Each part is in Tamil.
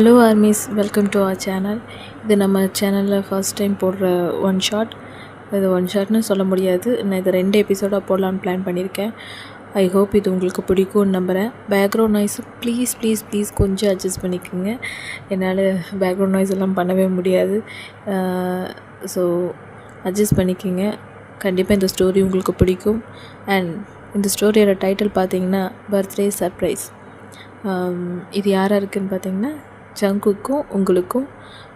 Hello armies, welcome to our channel. இது நம்ம சேனலில் ஃபர்ஸ்ட் டைம் போடுற ஒன் ஷாட். இது ஒன் ஷாட்னு சொல்ல முடியாது, நான் இது 2 எபிசோடாக போடலான்னு பிளான் பண்ணியிருக்கேன். ஐ ஹோப் இது உங்களுக்கு பிடிக்கும்னு நம்புகிறேன். Background noise please please please கொஞ்சம் அட்ஜஸ்ட் பண்ணிக்கோங்க. என்னால் பேக்ரவுண்ட் நாய்ஸ் எல்லாம் பண்ணவே முடியாது. ஸோ அட்ஜஸ்ட் பண்ணிக்கோங்க. கண்டிப்பாக இந்த ஸ்டோரி உங்களுக்கு பிடிக்கும். அண்ட் இந்த ஸ்டோரியோட டைட்டில் பார்த்தீங்கன்னா பர்த்டே சர்ப்ரைஸ். இது யாராக இருக்குதுன்னு பார்த்தீங்கன்னா ஜங்குக்கும் உங்களுக்கும்.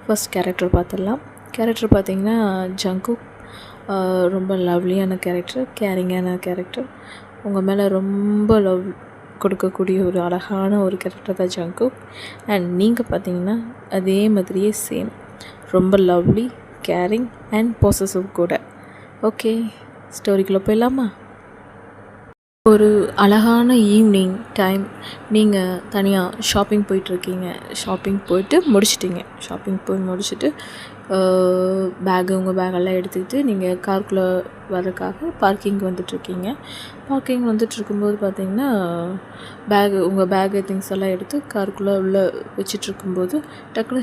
ஃபர்ஸ்ட் கேரக்டர் பார்த்துடலாம். கேரக்டர் பார்த்திங்கன்னா ஜங்குக் ரொம்ப லவ்லியான கேரக்டர், கேரிங்கான கேரக்டர். உங்கள் மேலே ரொம்ப லவ் கொடுக்கக்கூடிய ஒரு அழகான ஒரு கேரக்டர் தான் ஜங்குக். அண்ட் நீங்கள் பார்த்தீங்கன்னா அதே மாதிரியே சேம், ரொம்ப லவ்லி, கேரிங் அண்ட் பொசசிவ் கூட. ஓகே, ஸ்டோரிக்குள்ளே போயிடலாமா? ஒரு அழகான ஈவினிங் டைம், நீங்கள் தனியாக ஷாப்பிங் போயிட்டுருக்கீங்க. ஷாப்பிங் போயிட்டு முடிச்சுட்டு உங்கள் பேக்கெல்லாம் எடுத்துக்கிட்டு நீங்கள் காருக்குள்ளே வர்றதுக்காக பார்க்கிங் வந்துட்டுருக்கீங்க. பார்க்கிங் வந்துட்டுருக்கும்போது பார்த்தீங்கன்னா உங்கள் பேகு திங்ஸ் எல்லாம் எடுத்து காருக்குள்ளே உள்ளே வச்சிட்ருக்கும்போது டக்குனு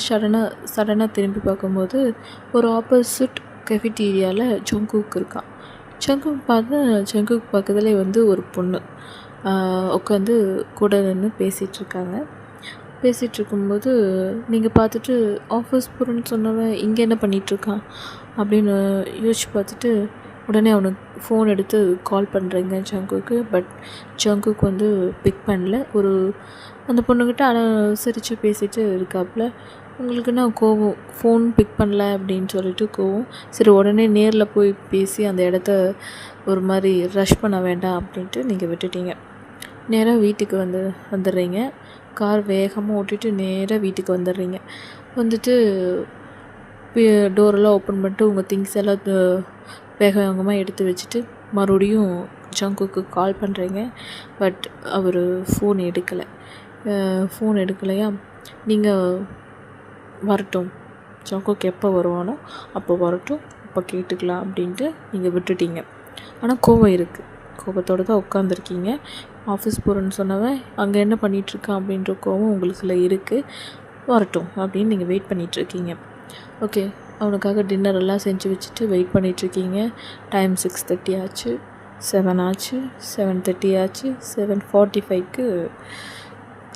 சடனாக திரும்பி பார்க்கும்போது ஒரு ஆப்போசிட் கெஃபிட்டீரியாவில் ஜங்குக் இருக்கான். ஜங்குக் பக்கத்துலேயே ஒரு பொண்ணு உட்காந்து கூட நின்று பேசிகிட்ருக்கும்போது நீங்கள் பார்த்துட்டு ஆஃபீஸ் போகிறேன்னு சொன்னவன் இங்கே என்ன பண்ணிகிட்ருக்கான் அப்படின்னு யோசிச்சு பார்த்துட்டு உடனே அவனுக்கு ஃபோன் எடுத்து கால் பண்ணுறீங்க ஜங்குக்கு. பட் ஜங்குக் பிக் பண்ணல. அந்த பொண்ணுக்கிட்ட சிரித்து பேசிகிட்டு இருக்காப்புல. உங்களுக்குன்னா கோவம், ஃபோன் பிக் பண்ணல அப்படின்னு சொல்லிட்டு கோவம். சரி, உடனே நேரில் போய் பேசி அந்த இடத்த ஒரு மாதிரி ரஷ் பண்ண வேண்டாம் அப்படின்ட்டு நீங்கள் விட்டுட்டீங்க. நேராக வீட்டுக்கு வந்துடுறீங்க. கார் வேகமாக ஓட்டிகிட்டு நேராக வீட்டுக்கு வந்துட்டு டோரெல்லாம் ஓப்பன் பண்ணிட்டு உங்கள் திங்ஸ் எல்லாம் வேகமாக எடுத்து வச்சுட்டு மறுபடியும் ஜங்குக்கு கால் பண்ணுறீங்க. பட் அவர் ஃபோன் எடுக்கலையா? நீங்கள் வரட்டும், ஜங்குக் எப்போ வருவானோ அப்போ வரட்டும், அப்போ கேட்டுக்கலாம் அப்படின்ட்டு நீங்கள் விட்டுட்டீங்க. ஆனால் கோவம் இருக்குது, கோபத்தோடு தான் உட்காந்துருக்கீங்க. ஆஃபீஸ் போகிறேன்னு சொன்னவன் அங்கே என்ன பண்ணிகிட்ருக்கான் அப்படின்ற கோவம் உங்களுக்குள்ள இருக்குது. வரட்டும் அப்படின்னு நீங்கள் வெயிட் பண்ணிகிட்ருக்கீங்க. ஓகே, அவனுக்காக டின்னரெல்லாம் செஞ்சு வச்சுட்டு வெயிட் பண்ணிகிட்ருக்கீங்க. டைம் 6:30 ஆச்சு, 7 ஆச்சு, 7:30 ஆச்சு. 7:45க்கு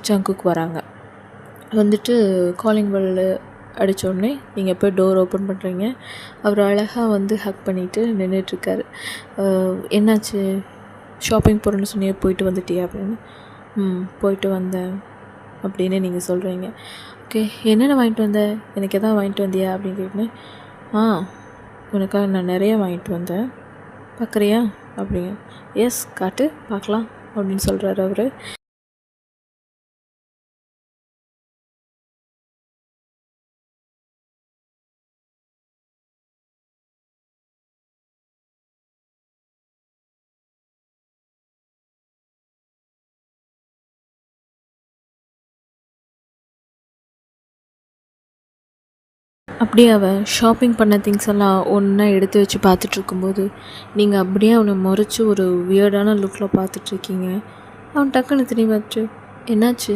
ஜங்குக் வராங்க. காலிங் பெல் அடித்தோடனே நீங்கள் போய் டோர் ஓப்பன் பண்ணுறீங்க. அவர் அழகாக ஹக் பண்ணிவிட்டு நின்றுட்டுருக்காரு. என்னாச்சு, ஷாப்பிங் போகிறேன்னு சொன்னியே, போயிட்டு வந்துட்டியா அப்படின்னு. போயிட்டு வந்தேன் அப்படின்னு நீங்கள் சொல்கிறீங்க. ஓகே, என்னென்ன வாங்கிட்டு வந்த, எனக்கு எதாவது வாங்கிட்டு வந்தியா அப்படின்னு கேட்டேன். உனக்காக நான் நிறைய வாங்கிட்டு வந்தேன், பார்க்குறியா அப்படிங்க. எஸ், காட்டு பார்க்கலாம் அப்படின்னு சொல்கிறாரு அவர். அப்படியே அவன் ஷாப்பிங் பண்ண திங்ஸ் எல்லாம் ஒன்றா எடுத்து வச்சு பார்த்துட்ருக்கும்போது நீங்கள் அப்படியே அவனை முறைச்சி ஒரு வியர்டான லுக்கில் பார்த்துட்ருக்கீங்க. அவன் டக்குன்னு திரும்பி பார்த்துட்டு, என்னாச்சு,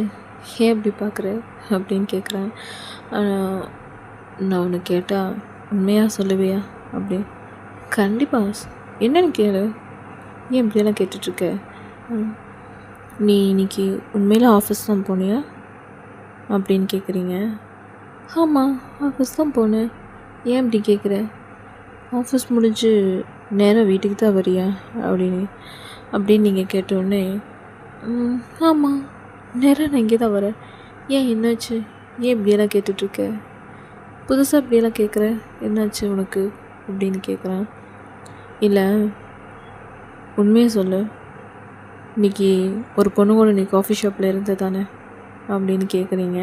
ஏன் அப்படி பார்க்குற அப்படின்னு கேட்குறான். நான் அவனை கேட்டால் உண்மையாக சொல்லுவியா அப்படி. கண்டிப்பாக, என்னன்னு கேளு, ஏன் இப்படியெல்லாம் கேட்டுட்ருக்க. நீ இன்னைக்கு உண்மையில் ஆஃபீஸ் தான் போனியா அப்படின்னு கேட்குறீங்க. ஆமாம், ஆஃபீஸ் தான் போனேன். ஏன் அப்படி கேட்குற? ஆஃபீஸ் முடிஞ்சு நேராக வீட்டுக்கு தான் வரியா அப்படின்னு நீங்கள் கேட்டோடனே, ஆமாம், நேராக நான் இங்கே தான் வரேன். ஏன், என்னாச்சு, ஏன் இப்படியெல்லாம் கேட்டுட்ருக்க, புதுசாக இப்படியெல்லாம் கேட்குற, என்னாச்சு உனக்கு அப்படின்னு கேட்குறேன். இல்லை, உண்மையாக சொல்லு, இன்றைக்கி ஒரு பொண்ணு கூட நீ காஃபி ஷாப்பில் இருந்த தானே அப்படின்னு கேட்குறீங்க.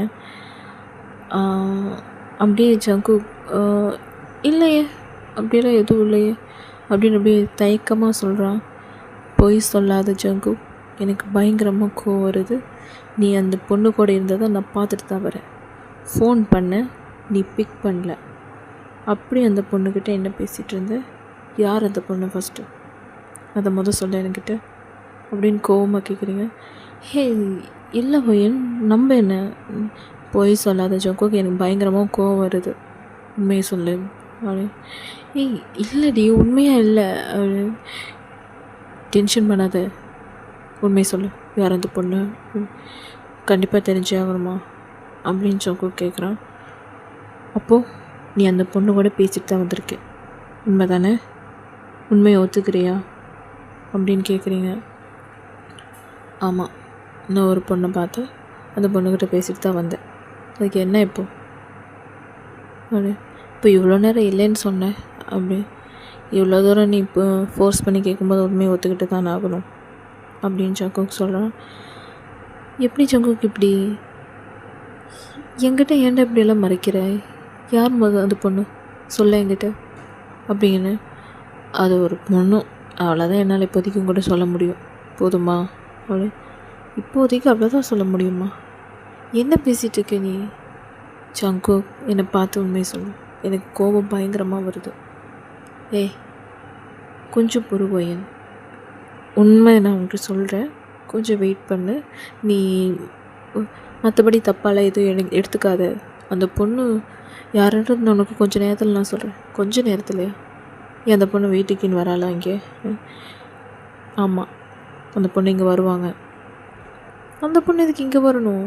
அப்படியே ஜங்குக், இல்லையே, அப்படியெல்லாம் எதுவும் இல்லையே அப்படின்னு அப்படியே தயக்கமாக சொல்கிறான். பொய் சொல்லாத ஜங்குக், எனக்கு பயங்கரமாக கோவம் வருது. நீ அந்த பொண்ணு கூட இருந்ததை நான் பார்த்துட்டு தான் வரேன். ஃபோன் பண்ண, நீ பிக் பண்ணல. அப்படி அந்த பொண்ணுக்கிட்ட என்ன பேசிகிட்டு இருந்த, யார் அந்த பொண்ணு ஃபஸ்ட்டு, அதை சொல்ல என்கிட்ட அப்படின்னு கோவமாக கேட்குறீங்க. ஹே இல்லை ஹோயன், நம்ப என்ன, பொய் சொல்லாத ஜங்குக், எனக்கு பயங்கரமாக கோவம் வருது, உண்மையை சொல்லு அப்படி. ஏய் இல்லைடி, உண்மையாக இல்லை அப்படி. டென்ஷன் பண்ணாத, உண்மையை சொல்லு, யார் அந்த பொண்ணு, கண்டிப்பாக தெரிஞ்சே ஆகணுமா அப்படின்னு ஜங்குக் கேட்குறான். அப்போது நீ அந்த பொண்ணு கூட பேசிட்டு தான் வந்திருக்க, உண்மை தானே, உண்மையை ஒத்துக்கிறியா அப்படின்னு கேட்குறீங்க. ஆமாம், நான் ஒரு பொண்ணை பார்த்து அந்த பொண்ணுக்கிட்ட பேசிட்டு தான் வந்தேன், அதுக்கு என்ன இப்போ அப்படி. இப்போ இவ்வளோ நேரம் இல்லைன்னு சொன்னேன் அப்படி. இவ்வளோ தூரம் நீ இப்போ ஃபோர்ஸ் பண்ணி கேட்கும்போது உண்மையை ஒத்துக்கிட்டு தான் ஆகணும் அப்படின்னு ஜங்குக் சொல்கிறான். எப்படி ஜங்குக் இப்படி என்கிட்ட ஏன்டா இப்படியெல்லாம் மறைக்கிற, யார் அந்த பொண்ணு சொல்ல என்கிட்ட அப்படின்னு. அது ஒரு பொண்ணு, அவ்வளோதான் என்னால் இப்போதைக்கு கூட சொல்ல முடியும், போதுமா அப்படி. இப்போதைக்கு அவ்வளோதான் சொல்ல முடியுமா, என்ன பேசிகிட்டு இருக்க நீ ஜங்குக், என்னை பார்த்து உண்மையை சொல்லு, எனக்கு கோபம் பயங்கரமாக வருது. ஏய் கொஞ்சம் பொறுமையன், உண்மை நான் உன்கிட்ட சொல்கிறேன், கொஞ்சம் வெயிட் பண்ணு, நீ மற்றபடி தப்பால் எதுவும் எடுத்துக்காத. அந்த பொண்ணு யாருன்றது உனக்கு கொஞ்சம் நேரத்தில் நான் சொல்கிறேன். கொஞ்சம் நேரத்துலையா? ஏன் அந்த பொண்ணு வீட்டுக்குன்னு வராளா இங்கே? ஆமாம், அந்த பொண்ணு இங்கே வருவாங்க. அந்த பொண்ணு இதுக்கு இங்கே வரணும்?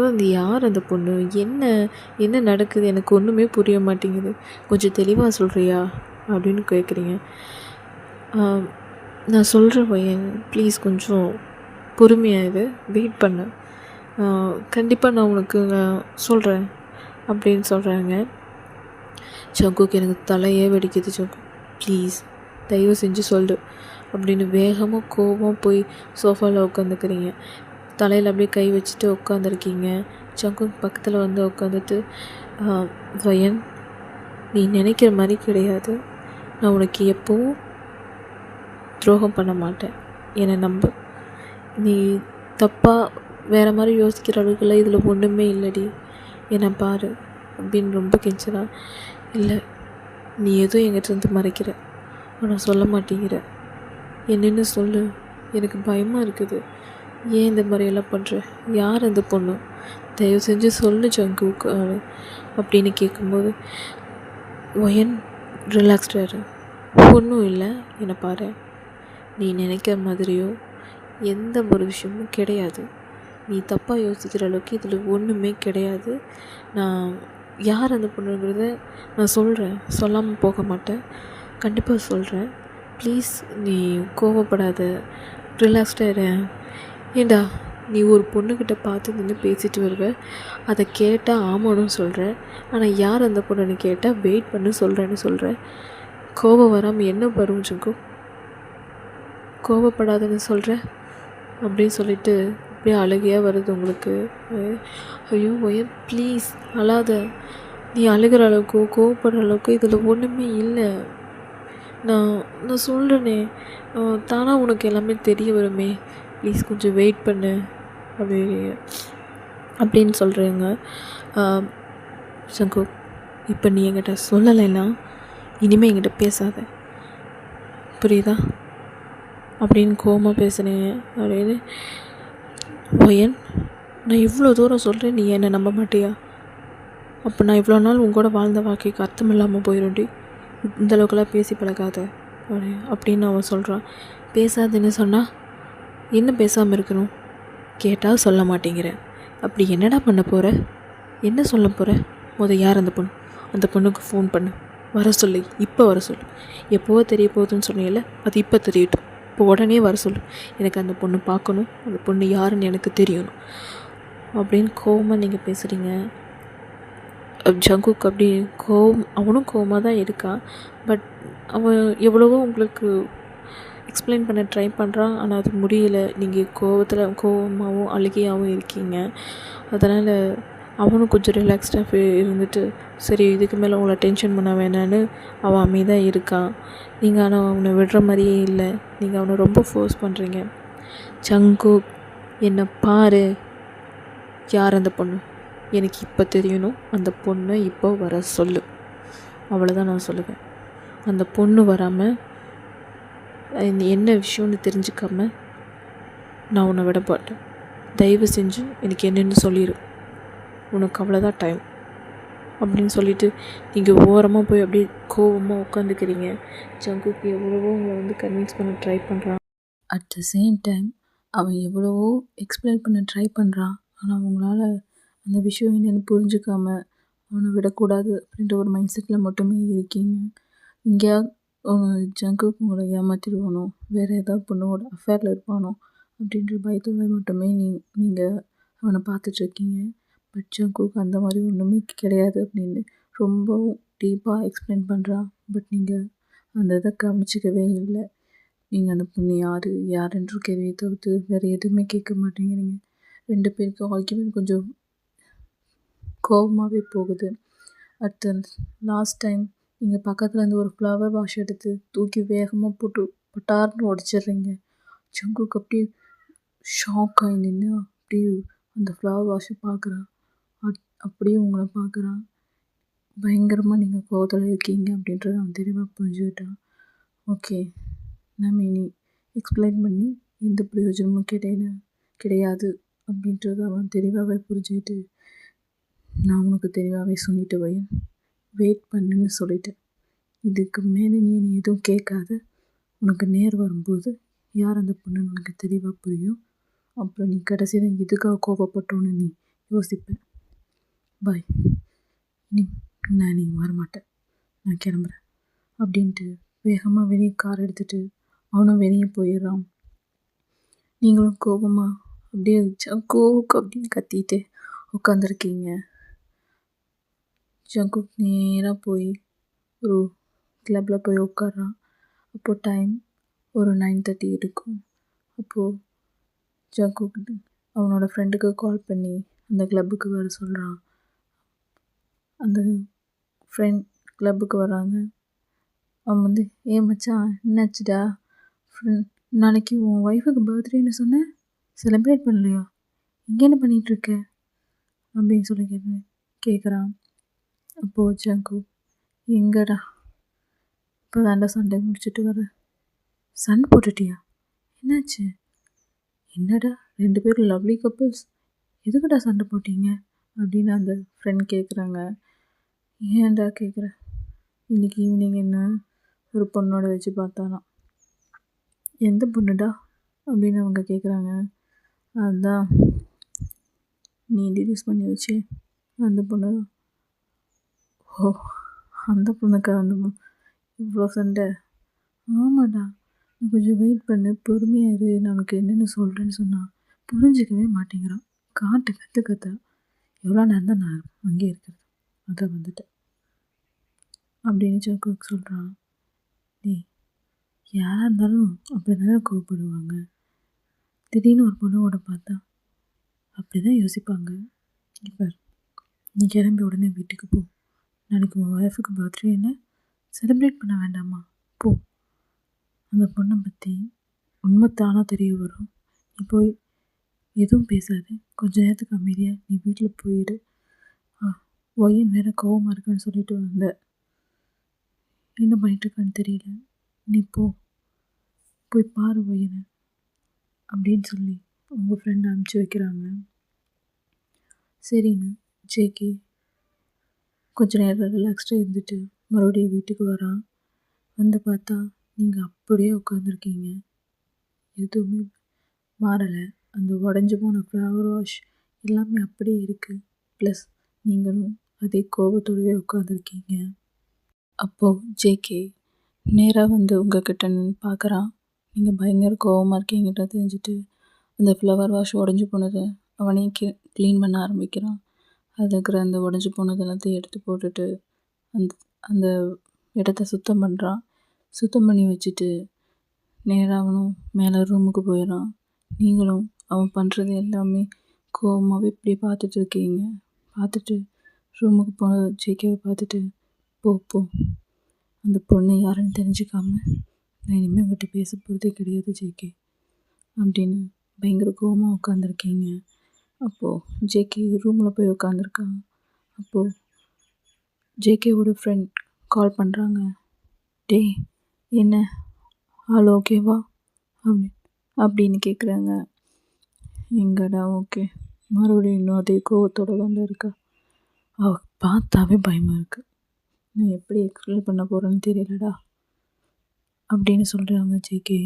அந்த யார் அந்த பொண்ணு, என்ன என்ன நடக்குது, எனக்கு ஒன்றுமே புரிய மாட்டேங்குது, கொஞ்சம் தெளிவாக சொல்கிறியா அப்படின்னு கேட்குறீங்க. நான் சொல்கிற பையன் ப்ளீஸ் கொஞ்சம் பொறுமையாக இது, வெயிட் பண்ணு, கண்டிப்பாக நான் உனக்கு சொல்கிறேன் அப்படின்னு சொல்கிறாங்க. ஜங்குக், எனக்கு தலையே வெடிக்குது ஜங்குக், ப்ளீஸ் தயவு செஞ்சு சொல்லு அப்படின்னு வேகமாக கோபமாக போய் சோஃபாவில் உட்காந்துக்கிறீங்க. தலையில் அப்படியே கை வச்சுட்டு உட்காந்துருக்கீங்க. ஜங்குக் பக்கத்தில் வந்து உட்காந்துட்டு, வயன் நீ நினைக்கிற மாதிரி கிடையாது, நான் உனக்கு எப்போவும் துரோகம் பண்ண மாட்டேன், என்னை நம்பு, நீ தப்பாக வேறு மாதிரி யோசிக்கிற அளவுக்குலாம் இதில் ஒன்றுமே இல்லைடி, என்னை பாரு அப்படின்னு ரொம்ப கெஞ்சினா. இல்லை, நீ எதுவும் என்கிட்ட மறைக்கிற, ஆனால் சொல்ல மாட்டேங்கிற, என்னென்னு சொல்லு, எனக்கு பயமாக இருக்குது, ஏன் இந்த மாதிரியெல்லாம் பண்ணுற, யார் அந்த பொண்ணு, தயவு செஞ்சு சொல்லு ஜங்குக் அப்படின்னு கேட்கும்போது, ஒயன் ரிலாக்ஸ்டாரு, ஒன்றும் இல்லை, என்னை பாரு, நீ நினைக்கிற மாதிரியோ எந்த ஒரு விஷயமும் கிடையாது, நீ தப்பாக யோசிக்கிற அளவுக்கு இதில் ஒன்றுமே கிடையாது, நான் யார் அந்த பொண்ணுங்கிறத நான் சொல்கிறேன், சொல்லாமல் போக மாட்டேன், கண்டிப்பாக சொல்கிறேன், ப்ளீஸ் நீ கோவப்படாத, ரிலாக்ஸ்டாக இரு. ஏண்டா நீ ஒரு பொண்ணுக்கிட்ட பார்த்து நின்று பேசிட்டு வருவ, அதை கேட்டால் ஆமான்னு சொல்கிற, ஆனால் யார் அந்த பொண்ணுன்னு கேட்டால் வெயிட் பண்ணு சொல்கிறேன்னு சொல்கிறேன், கோபம் வராமல் என்ன வரும் ஜங்கு, கோபப்படாதன்னு சொல்கிறேன் அப்படின்னு சொல்லிட்டு அப்படியே அழுகையாக வருது உங்களுக்கு. ஐயோ ஒயன் ப்ளீஸ் அழாத, நீ அழுகிற அளவுக்கோ கோவப்படுற அளவுக்கு இதில் ஒன்றுமே இல்லை, நான் சொல்கிறேனே, தானாக உனக்கு எல்லாமே தெரிய வருமே, ப்ளீஸ் கொஞ்சம் வெயிட் பண்ணு அப்படின்னு சொல்கிறேங்க. சங்கு, இப்போ நீ என்கிட்ட சொல்லலைன்னா இனிமேல் என்கிட்ட பேசாத, புரியுதா அப்படின்னு கோவமாக பேசுனேன் அப்படின்னு. ஒயன், நான் இவ்வளோ தூரம் சொல்கிறேன், நீ என்னை நம்ப மாட்டியா? அப்போ நான் இவ்வளோ நாள் உங்களோட வாழ்ந்த வாழ்க்கைக்கு அர்த்தம் இல்லாமல் போயிடும்டி, இந்தளவுக்குலாம் பேசி பழகாத அப்படின்னு அவன் சொல்கிறான். பேசாதுன்னு சொன்னால் என்ன பேசாமல் இருக்கணும், கேட்டால் சொல்ல மாட்டேங்கிறேன், அப்படி என்னடா பண்ண போகிற, என்ன சொல்ல போகிற, யார் அந்த பொண்ணு, அந்த பொண்ணுக்கு ஃபோன் பண்ணு, வர சொல்லு, இப்போ வர சொல்லு, எப்போவோ தெரிய போகுதுன்னு சொன்னீங்கல்ல, அது இப்போ தெரியட்டும், இப்போ உடனே வர சொல்லு, எனக்கு அந்த பொண்ணு பார்க்கணும், அந்த பொண்ணு யாருன்னு எனக்கு தெரியணும் அப்படின்னு கோவமாக நீங்கள் பேசுகிறீங்க. ஜங்குக் அப்படி அவனும் கோவமாக தான் இருக்கான். பட் அவன் எவ்வளவோ உங்களுக்கு எக்ஸ்பிளைன் பண்ண ட்ரை பண்ணுறான், ஆனால் அது முடியலை. நீங்கள் கோவமாகவும் அழுகையாகவும் இருக்கீங்க. அதனால் அவனும் கொஞ்சம் ரிலாக்ஸ்டாக இருந்துட்டு, சரி இதுக்கு மேலே உங்களை டென்ஷன் பண்ண வேணான்னு அவன் அமைதியாக இருக்கான். நீங்கள் ஆனால் அவனை விடுற மாதிரியே இல்லை, நீங்கள் அவனை ரொம்ப ஃபோர்ஸ் பண்ணுறீங்க. ஜங்குக், என்னை பாரு, யார் அந்த பொண்ணு, எனக்கு இப்போ தெரியணும், அந்த பொண்ணை இப்போ வர சொல்லு, அவ்வளோதான் நான் சொல்லுவேன். அந்த பொண்ணு வராமல் என்ன விஷயம்னு தெரிஞ்சுக்காம நான் உன்னை விட மாட்டேன். தயவு செஞ்சு எனக்கு என்னென்னு சொல்லிடு உனக்கு அவ்வளோதான் டைம் அப்படின்னு சொல்லிவிட்டு நீங்கள் ஓரமாக போய் அப்படியே கோவமாக உட்காந்துக்கிறீங்க. ஜங்குக்கு எவ்வளவோ உங்களை வந்து கன்வின்ஸ் பண்ண ட்ரை பண்ணுறான். அட் த சேம் டைம் அவன் எவ்வளவோ எக்ஸ்பிளைன் பண்ண ட்ரை பண்ணுறான். ஆனால் உங்களால் அந்த விஷயம் என்னென்னு புரிஞ்சுக்காம அவனை விடக்கூடாது அப்படின்ற ஒரு மைண்ட் செட்டில் மட்டுமே இருக்கீங்க. இங்கேயா ஜங்குக்கு உங்களை ஏமாற்றிடுவானோ, வேறு ஏதாவது பொண்ணோட அஃபேரில் இருப்பானோ அப்படின்ற பயத்தோட மட்டுமே நீங்கள் அவனை பார்த்துட்ருக்கீங்க. பட் ஜங்குக்கு அந்த மாதிரி ஒன்றுமே கிடையாது அப்படின்னு ரொம்பவும் டீப்பாக எக்ஸ்பிளைன் பண்ணுறான். பட் நீங்கள் அந்த இதை கவனிச்சிக்கவே இல்லை. நீங்கள் அந்த பொண்ணு யாருன்ற கேள்வியை தவிர்த்து வேறு எதுவுமே கேட்க மாட்டேங்கிறீங்க. 2 பேருக்கும் ஆர்கியூமெண்ட் கொஞ்சம் கோபமாகவே போகுது. அடுத்த லாஸ்ட் டைம் நீங்கள் பக்கத்தில் இருந்து ஒரு ஃப்ளவர் வாஷ் எடுத்து தூக்கி வேகமாக போட்டு பட்டார்னு உடச்சிட்றீங்க. ஜங்குக்கு அப்படியே ஷாக் ஆகி நின்று அப்படியே அந்த ஃப்ளவர் வாஷை பார்க்குறான். அப்படியே உங்களை பார்க்குறான். பயங்கரமாக நீங்கள் கோவத்தில் இருக்கீங்க அப்படின்றத அவன் தெளிவாக புரிஞ்சுக்கிட்டான். ஓகே, நம்ம இனி எக்ஸ்பிளைன் பண்ணி எந்த பிரயோஜனமும் கிடையாது அப்படின்றத அவன் தெளிவாகவே புரிஞ்சுக்கிட்டு, நான் உனக்கு தெளிவாகவே சொல்லிட்டு வெயிட் பண்ணுன்னு சொல்லிட்டேன். இதுக்கு மேலே நீ எதுவும் கேட்காத. உனக்கு நேரம் வரும்போது யார் அந்த பொண்ணுன்னு உனக்கு தெளிவாக புரியும். அப்புறம் நீ கடைசியில் எதுக்காக கோவப்பட்டோன்னு நீ யோசிப்பேன். பாய், நீ வரமாட்டேன், நான் கிளம்புறேன் அப்படின்ட்டு வேகமாக வெளியே கார் எடுத்துகிட்டு அவனும் வெளியே போயிடுறான். நீங்களும் கோபமாக அப்படியே ஜங்குக் அப்படின்னு கத்திட்டு உட்காந்துருக்கீங்க. ஜங்குக் நேராக போய் ஒரு கிளப்பில் போய் உட்காடுறான். அப்போது டைம் ஒரு 9:30 இருக்கும். அப்போது ஜங்குக் அவனோட ஃப்ரெண்டுக்கு கால் பண்ணி அந்த கிளப்புக்கு வர சொல்கிறான். அந்த ஃப்ரெண்ட் கிளப்புக்கு வராங்க. அவன் வந்து, மச்சான் என்னாச்சுடா, நாளைக்கு உன் ஒய்ஃபுக்கு பர்த்டேன்னு சொன்னேன், செலிப்ரேட் பண்ணலையா, இங்கே என்ன பண்ணிகிட்ருக்க அப்படின்னு சொல்லி கேட்குறான். அப்போது ஜங்குக், எங்கடா இப்போ தாண்டா சண்டை முடிச்சுட்டு வர. சண்டை போட்டுட்டியா, என்னாச்சு, என்னடா 2 பேரும் லவ்லி கப்புள்ஸ், எதுக்குடா சண்டை போட்டீங்க அப்படின்னு அந்த ஃப்ரெண்ட் கேட்குறாங்க. ஏன்டா கேட்குற, இன்றைக்கி ஈவினிங் என்ன ஒரு பொண்ணோட வச்சு பார்த்தாலாம். எந்த பொண்ணுடா அப்படின்னு அவங்க கேட்குறாங்க. அதுதான் நீ இன்ட்ரடியூஸ் பண்ணி வச்சு அந்த பொண்ணு. ஓ, அந்த பொண்ணுக்கா அந்த இவ்வளோ சண்டை? ஆமாடா, கொஞ்சம் வெயிட் பண்ணு, பொறுமையாக இரு, நான் உனக்கு என்னென்னு சொல்கிறேன்னு சொன்னால் புரிஞ்சிக்கவே மாட்டேங்கிறான். கற்றுறா. எவ்வளோ நேரம் தான் நான் அங்கேயே இருக்கிறது, அதான் வந்துட்டேன் அப்படின்னு ஜங்குக் சொல்கிறான். டேய், யாராக இருந்தாலும் அப்படி தானே கோவப்படுவாங்க. திடீர்னு ஒரு பொண்ணோட பார்த்தா அப்படி தான் யோசிப்பாங்க. இப்போ நீ கிளம்பி உடனே வீட்டுக்கு போ. நாளைக்கு உன் ஒய்ஃபுக்கு பர்த்டே என்ன செலிப்ரேட் பண்ண வேண்டாமா, போ. அந்த பொண்ணை பற்றி உண்மை தானாக தெரிய வரும். நீ போய் எதுவும் பேசாது, கொஞ்ச நேரத்துக்கு அமைதியாக நீ வீட்டில் போயிடு. ஒய்யன் வேறு கோவமாக இருக்குன்னு சொல்லிட்டு வந்த, என்ன பண்ணிகிட்ருக்கான்னு தெரியல, நீ போய் பாரு ஒய்யனை அப்படின்னு சொல்லி உங்கள் ஃப்ரெண்டை அனுப்பிச்சி வைக்கிறாங்க. சரிங்க. ஜேகே கொஞ்ச நேரம் ரிலாக்ஸ்டாக இருந்துட்டு மறுபடியும் வீட்டுக்கு வரான். வந்து பார்த்தா நீங்கள் அப்படியே உட்காந்துருக்கீங்க, எதுவுமே மாறலை. அந்த உடஞ்சி போன ஃப்ளவர் வாஷ் எல்லாமே அப்படியே இருக்குது. ப்ளஸ் நீங்களும் அதே கோபத்தோடவே உட்காந்துருக்கீங்க. அப்போது ஜேகே நேராக வந்து உங்கள்கிட்ட நின்று பார்க்குறான். நீங்கள் பயங்கர கோபமாக இருக்கீங்கன்ற தெரிஞ்சுட்டு அந்த ஃப்ளவர் வாஷ் உடஞ்சி போனதை அவனே க்ளீன் பண்ண ஆரம்பிக்கிறான். அதில் இருக்கிற அந்த உடஞ்சி போனது எல்லாத்தையும் எடுத்து போட்டுட்டு அந்த இடத்த சுத்தம் பண்ணுறான். சுத்தம் பண்ணி வச்சுட்டு நேராக அவனும் மேலே ரூமுக்கு போயிடறான். நீங்களும் அவன் பண்ணுறது எல்லாமே கோபமாகவே இப்படி பார்த்துட்டு இருக்கீங்க. பார்த்துட்டு ரூமுக்கு போன ஜேகேவை பார்த்துட்டு, போ, அந்த பொண்ணு யாருன்னு தெரிஞ்சுக்காம நான் இனிமேல் உங்கள்கிட்ட பேச போகிறதே கிடையாது ஜேகே அப்படின்னு பயங்கர கோபமாக உட்காந்துருக்கீங்க. அப்போது ஜேகே ரூமில் போய் உட்காந்துருக்காங்க. அப்போது ஜேகேவோட ஃப்ரெண்ட் கால் பண்ணுறாங்க. டேய், என்ன ஆள் ஓகேவா அப்படின்னு கேட்குறாங்க. எங்கடா ஓகே, மறுபடியும் இன்னும் அதே கோவத்தோடு தான் இருக்கா. அவ பார்த்தாவே பயமாக இருக்குது. நான் எப்படி எக்ஸ்பிளைன் பண்ண போகிறேன்னு தெரியலடா அப்படின்னு சொல்கிறாங்க ஜேகே.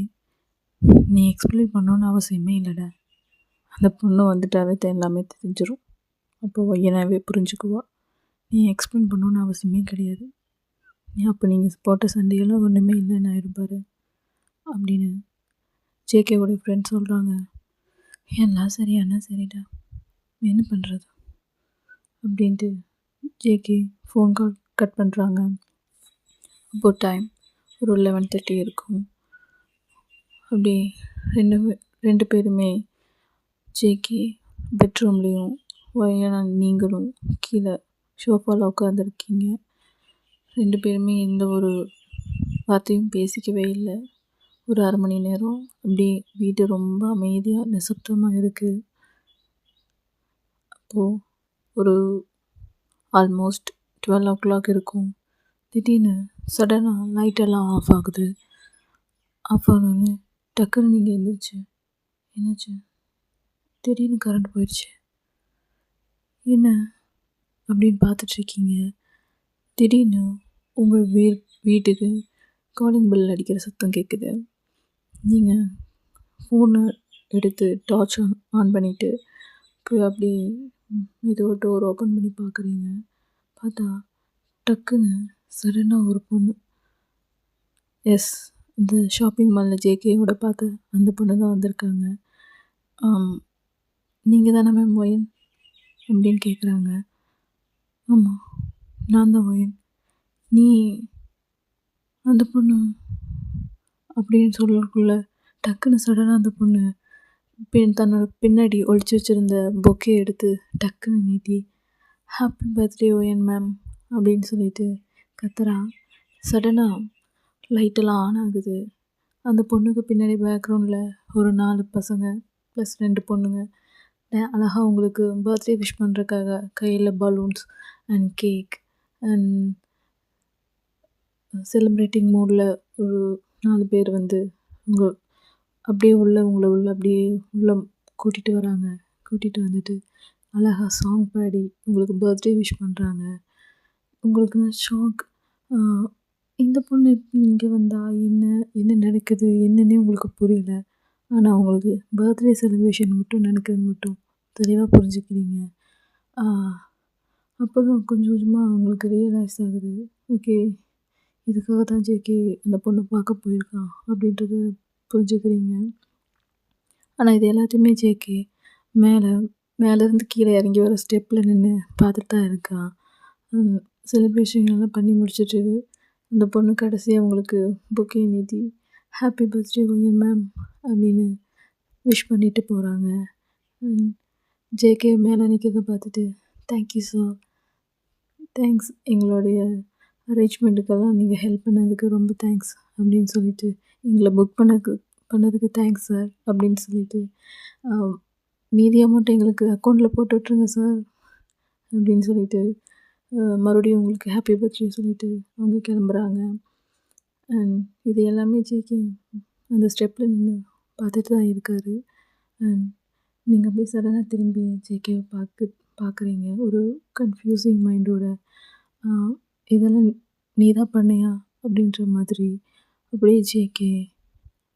நீ எக்ஸ்பிளைன் பண்ணணுன்னு அவசியமே இல்லைடா. அந்த பொண்ணு வந்துட்டாவே எல்லாமே தெரிஞ்சிடும். அப்போ ஒய்யனாவே புரிஞ்சுக்குவா. நீ எக்ஸ்பிளைன் பண்ணணுன்னு அவசியமே கிடையாது. அப்போ நீங்கள் போட்ட சண்டையெல்லாம் ஒன்றுமே இல்லைன்னு ஆயிருப்பாரு அப்படின்னு ஜேகேவோட ஃப்ரெண்ட் சொல்கிறாங்க. எல்லாம் சரியானா சரிடா, என்ன பண்ணுறது அப்படின்ட்டு ஜேகே ஃபோன் கால் கட் பண்ணுறாங்க. அப்போது டைம் ஒரு 11:30 இருக்கும். அப்படி ரெண்டு பேருமே ஜேகே பெட்ரூம்லேயும் ஒய்யானா நீங்களும் கீழே ஷோஃபாவில் உட்காந்துருக்கீங்க. ரெண்டு பேருமே எந்த ஒரு வார்த்தையும் பேசிக்கவே இல்லை. ஒரு 1/2 மணி நேரம் அப்படியே வீடு ரொம்ப அமைதியாக நிசப்தமாக இருக்குது. அப்போது ஒரு ஆல்மோஸ்ட் 12 o'clock இருக்கும். திடீர்னு சடனாக லைட்டெல்லாம் ஆஃப் ஆகுது. ஆஃப் ஆனோடனே டக்குன்னு நீங்கள் எழுந்திரிச்சு, என்னாச்சு, திடீர்னு கரண்ட் போயிடுச்சு, என்ன அப்படின்னு பார்த்துட்ருக்கீங்க. திடீர்னு உங்கள் வீட்டுக்கு காலிங் பெல் அடிக்கிற சத்தம் கேட்குது. நீங்கள் ஃபோனை எடுத்து டார்ச் ஆன் பண்ணிவிட்டு போய் அப்படி ஏதோ டோர் ஓப்பன் பண்ணி பார்க்குறீங்க. பார்த்தா டக்குன்னு சடனாக ஒரு பொண்ணு, எஸ், இந்த ஷாப்பிங் மாலில் ஜேகேயோட பார்த்து அந்த பொண்ணு தான் வந்திருக்காங்க. நீங்கள் தானே மேம் ஒயன் அப்படின்னு கேட்குறாங்க. ஆமாம், நான் தான் ஒயன். நீ அந்த பொண்ணு அப்படின்னு சொல்லக்குள்ள டக்குன்னு சடனாக அந்த பொண்ணு தன்னோட பின்னாடி ஒழிச்சு வச்சுருந்த பொக்கே எடுத்து டக்குன்னு நீட்டி ஹாப்பி பர்த்டே ஒயன் மேம் அப்படின்னு சொல்லிட்டு கத்துறா. சடனாக லைட்டெல்லாம் ஆன் ஆகுது. அந்த பொண்ணுக்கு பின்னாடி பேக்ரவுண்டில் ஒரு 4 பசங்க ப்ளஸ் 2 பொண்ணுங்க அழகாக உங்களுக்கு பர்த்டே விஷ் பண்ணுறதுக்காக கையில் balloons and cake and celebrating மூடில் ஒரு 4 பேர் வந்து அப்படியே உங்களை அப்படியே உள்ளே கூட்டிகிட்டு வராங்க. கூட்டிகிட்டு வந்துட்டு அழகாக சாங் பாடி உங்களுக்கு பர்த்டே விஷ் பண்ணுறாங்க. உங்களுக்கு நான் ஷாக். இந்த பொண்ணு எப்படி இங்கே வந்தா, என்ன நடக்குது என்னன்னே உங்களுக்கு புரியல. ஆனால் உங்களுக்கு பர்த்டே செலிப்ரேஷன் மட்டும் நடக்கிறது மட்டும் தெளிவாக புரிஞ்சுக்கிறீங்க. அப்போ தான் கொஞ்சம் கொஞ்சமாக உங்களுக்கு ரியலைஸ் ஆகுது. ஓகே, இதுக்காக தான் ஜேகே அந்த பொண்ணை பார்க்க போயிருக்கான் அப்படின்றது புரிஞ்சுக்கிறீங்க. ஆனால் இது எல்லாத்தையுமே ஜேகே மேலேருந்து கீழே இறங்கி வர ஸ்டெப்பில் நின்று பார்த்துட்டு தான் இருக்கான். செலிப்ரேஷன் எல்லாம் பண்ணி முடிச்சுட்டு அந்த பொண்ணு கடைசியாக அவங்களுக்கு பொக்கே நீட்டி ஹாப்பி பர்த்டே ஒயன் மேம் அப்படின்னு விஷ் பண்ணிட்டு போகிறாங்க. ஜேகே மேலே நிற்கிறத பார்த்துட்டு தேங்க்யூ சார், தேங்க்ஸ், எங்களுடைய அரேஞ்ச்மெண்ட்டுக்கெல்லாம் நீங்கள் ஹெல்ப் பண்ணதுக்கு ரொம்ப தேங்க்ஸ் அப்படின்னு சொல்லிட்டு, எங்களை புக் பண்ணதுக்கு தேங்க்ஸ் சார் அப்படின்னு சொல்லிட்டு, மீதி அமௌண்ட் எங்களுக்கு அக்கௌண்ட்டில் போட்டு விட்ருங்க சார் அப்படின்னு சொல்லிட்டு மறுபடியும் உங்களுக்கு ஹாப்பி பர்த்டே சொல்லிவிட்டு அவங்க கிளம்புறாங்க. அண்ட் இது எல்லாமே ஜேகே அந்த ஸ்டெப்பில் நின்று பார்த்துட்டு தான் இருக்கார். அண்ட் நீங்கள் அப்படியே சடனாக திரும்பி ஜேகேவை பார்க்குறீங்க ஒரு கன்ஃபியூசிங் மைண்டோட. இதெல்லாம் நீ தான் பண்ணியா அப்படின்ற மாதிரி அப்படியே ஜேகே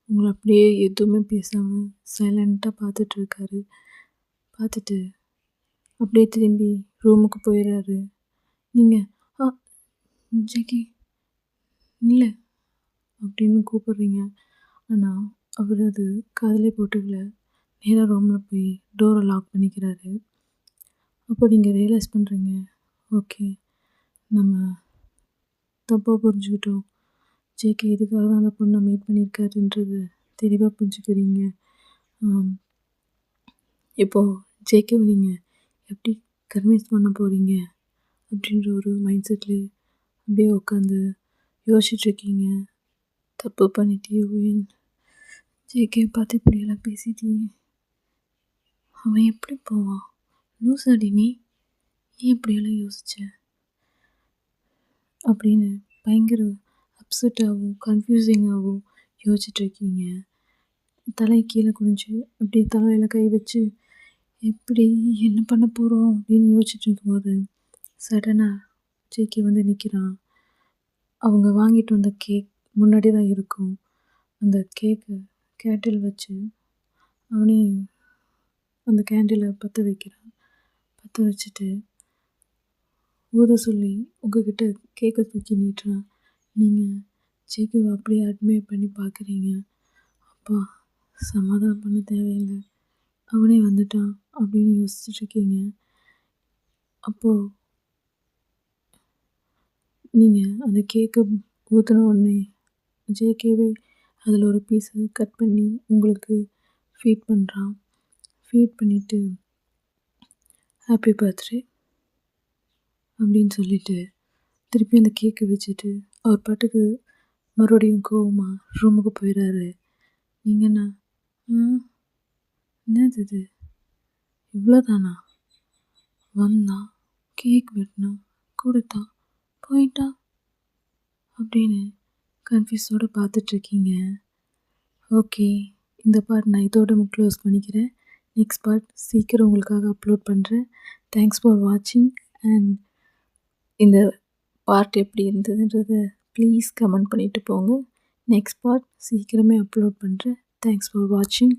உங்களை அப்படியே எதுவுமே பேசாமல் சைலண்ட்டாக பார்த்துட்ருக்காரு. பார்த்துட்டு அப்படியே திரும்பி ரூமுக்கு போயிடுறாரு. நீங்கள் ஜேகே இல்லை அப்படின்னு கூப்பிட்றீங்க. ஆனால் அவர் அது காதிலே போட்டுக்கல. நேராக ரூமில் போய் டோரை லாக் பண்ணிக்கிறாரு. அப்போ நீங்கள் ரியலைஸ் பண்ணுறீங்க, ஓகே, நம்ம தப்பாக புரிஞ்சுக்கிட்டோம். ஜேகே இதுக்காக தான் அந்த பொண்ணை மீட் பண்ணியிருக்காருன்றது தெளிவாக புரிஞ்சுக்கிறீங்க. இப்போது ஜேகேவை நீங்கள் எப்படி கன்வின்ஸ் பண்ண போகிறீங்க அப்படின்ற ஒரு மைண்ட் செட்டில் அப்படியே உட்காந்து யோசிச்சுட்ருக்கீங்க. தப்பு பண்ணிட்டியே ஒயன், ஜேகே பார்த்து இப்படியெல்லாம் பேசிட்டியே, அவன் எப்படி போவான், லூசாடி நீ, ஏன் இப்படியெல்லாம் யோசிச்ச அப்படின்னு பயங்கர அப்செட்டாகவும் கன்ஃபியூசிங்காகவும் யோசிச்சுட்ருக்கீங்க. தலை கீழே குனிஞ்சு அப்படியே தலையில் கை வச்சு எப்படி என்ன பண்ண போகிறோம் அப்படின்னு யோசிச்சுட்டு இருக்கும்போது சடனாக ஜேகே வந்து நிற்கிறான். அவங்க வாங்கிட்டு வந்த கேக் முன்னாடி தான் இருக்கும். அந்த கேக்கு கேண்டில் வச்சு அவனே அந்த கேண்டிலை பற்ற வைக்கிறான். பற்ற வச்சுட்டு ஊத சொல்லி உங்ககிட்ட கேக்கை தூக்கி நீட்டுறான். நீங்கள் ஜேகேவை அப்படியே அட்மையர் பண்ணி பார்க்குறீங்க. அப்பா சமாதானம் பண்ண தேவையில்லை, அவனே வந்துட்டான் அப்படின்னு யோசிச்சுட்ருக்கீங்க. அப்போது நீங்கள் அந்த கேக்கை ஊற்றின உடனே ஜேகேவே அதில் ஒரு பீஸை கட் பண்ணி உங்களுக்கு ஃபீட் பண்ணுறான். ஃபீட் பண்ணிவிட்டு ஹாப்பி பர்த்டே அப்படின்னு சொல்லிவிட்டு திருப்பி அந்த கேக்கை வச்சுட்டு அவர் பாட்டுக்கு மறுபடியும் கோவமாக ரூமுக்கு போயிடுறாரு. நீங்கண்ணா என்னது இது, இவ்வளோதானா? வந்தான், கேக் வெட்டினா, கொடுத்தா, போயிட்டா அப்படின்னு கன்ஃபியூஸோடு பார்த்துட்ருக்கீங்க. ஓகே, இந்த பார்ட் நான் இதோட க்ளோஸ் பண்ணிக்கிறேன். நெக்ஸ்ட் பார்ட் சீக்கிரம் உங்களுக்காக அப்லோட் பண்ணுறேன். தேங்க்ஸ் ஃபார் வாட்சிங். அண்ட் இந்த பார்ட் எப்படி இருந்ததுன்றதை ப்ளீஸ் கமெண்ட் பண்ணிவிட்டு போங்க. நெக்ஸ்ட் பார்ட் சீக்கிரமே அப்லோட் பண்ணுறேன். தேங்க்ஸ் ஃபார் வாட்சிங்.